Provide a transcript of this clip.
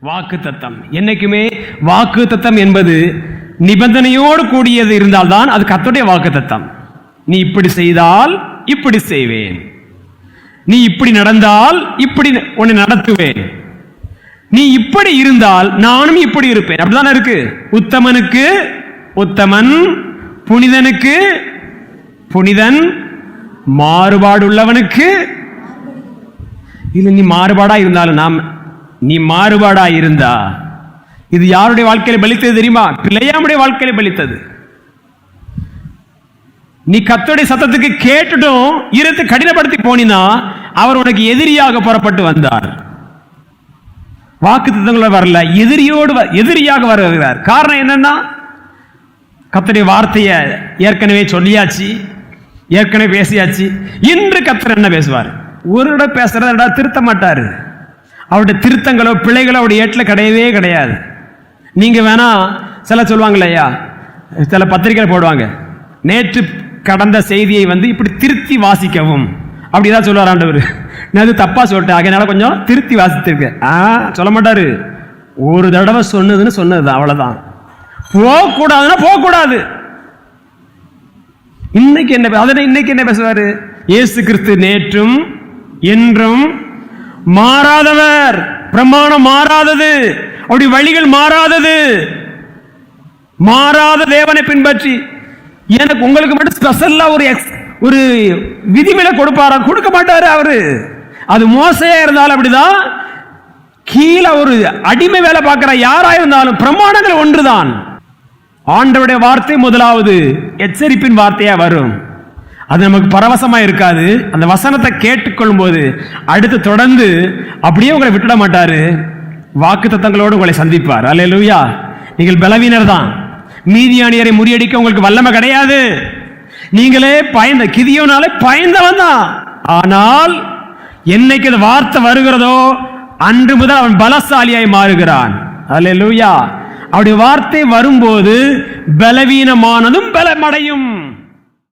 வாக்குத்தத்தம் என்னைக்குமே வாக்குத்தத்தம் என்பது நிபந்தனையோடு கூடியது இருந்தால்தான் அது கர்த்தருடைய வாக்குத்தத்தம். நீ இப்படி செய்தால் இப்படி செய்வேன், நீ இப்படி நடந்தால் இப்படி உன்னை நடத்துவேன், நீ இப்படி இருந்தால் நானும் இப்படி இருப்பேன். அப்படிதானே இருக்கு. உத்தமனுக்கு உத்தமன், புனிதனுக்கு புனிதன், மாறுபாடு உள்ளவனுக்கு இல்ல. நீ மாறுபாடா இருந்தாலும் நீ மாறுபாடா இருந்தா இது யாருடைய வாழ்க்கையில பலித்தது தெரியுமா? பிள்ளையாமுடைய வாழ்க்கையில பலித்தது. நீ கர்த்தருடைய சத்தத்துக்கு கேட்டுட்டும் இருத்து கடினப்படுத்தி போனினா அவர் உனக்கு எதிரியாக புறப்பட்டு வந்தார். வாக்குத்தத்தங்கள வரல, எதிரியாக வருகிறார். காரணம் என்னன்னா, கர்த்தருடைய வார்த்தையை ஏற்கனவே சொல்லியாச்சு, ஏற்கனவே பேசியாச்சு. இன்று கர்த்தர் என்ன பேசுவார்? ஒரு இடம் பேசுறத திருத்த மாட்டாரு. அவருடைய திருத்தங்களோ பிழைகளோ அவருடைய ஏட்டில் கிடையவே கிடையாது. நீங்க வேணா சில சொல்லுவாங்க இல்லையா, சில பத்திரிகை போடுவாங்க, நேற்று கடந்த செய்தியை இப்படி திருத்தி வாசிக்கவும் அப்படிதான் சொல்லுவார் ஆண்டவர். நான் அது தப்பா சொல்லிட்டேன், அதனால கொஞ்சம் திருத்தி வாசித்திருக்கேன். சொல்ல மாட்டாரு. ஒரு தடவை சொன்னதுன்னு சொன்னது அவ்வளவுதான். போகக்கூடாதுன்னா போகக்கூடாது. இன்னைக்கு என்ன பேசுவாரு? இயேசு கிறிஸ்து நேற்றும் என்றும் மாறாதவர். பிரமாணம் மாறாதது, அப்படி வழிகள் மாறாதது. மாறாத தேவனை பின்பற்றி எனக்கு உங்களுக்கு மட்டும் ஸ்பெஷலா ஒரு விதிவிலக்கு கொடுப்பாரா? கொடுக்க மாட்டாரு அவரு. அது மோசையா இருந்தாலும் அப்படிதான், கீழே ஒரு அடிமை வேலை பார்க்கிற யாரா இருந்தாலும் பிரமாணங்கள் ஒன்றுதான். ஆண்டவருடைய வார்த்தை முதலாவது எச்சரிப்பின் வார்த்தையா வரும். அது நமக்கு பரவசமா இருக்காது. அந்த வசனத்தை கேட்டுக்கொள்ளும் போது அடுத்து தொடர்ந்து அப்படியே உங்களை விட்டுட மாட்டாரு. வாக்குத்தத்தங்களோடு உங்களை சந்திப்பார். அல்லேலூயா. நீங்கள் பலவீனர் தான். மீதியானியரை முறியடிக்க உங்களுக்கு வல்லமை கிடையாது. நீங்களே கிதியோனாலே பயந்தவன் தான். ஆனால் என்னைக்கு அந்த வார்த்தை வருகிறதோ அன்று முதல் அவன் பலசாலியாய் மாறுகிறான். அல்லேலூயா. அவருடைய வார்த்தை வரும்போது பலவீனமானதும் பலமடையும்.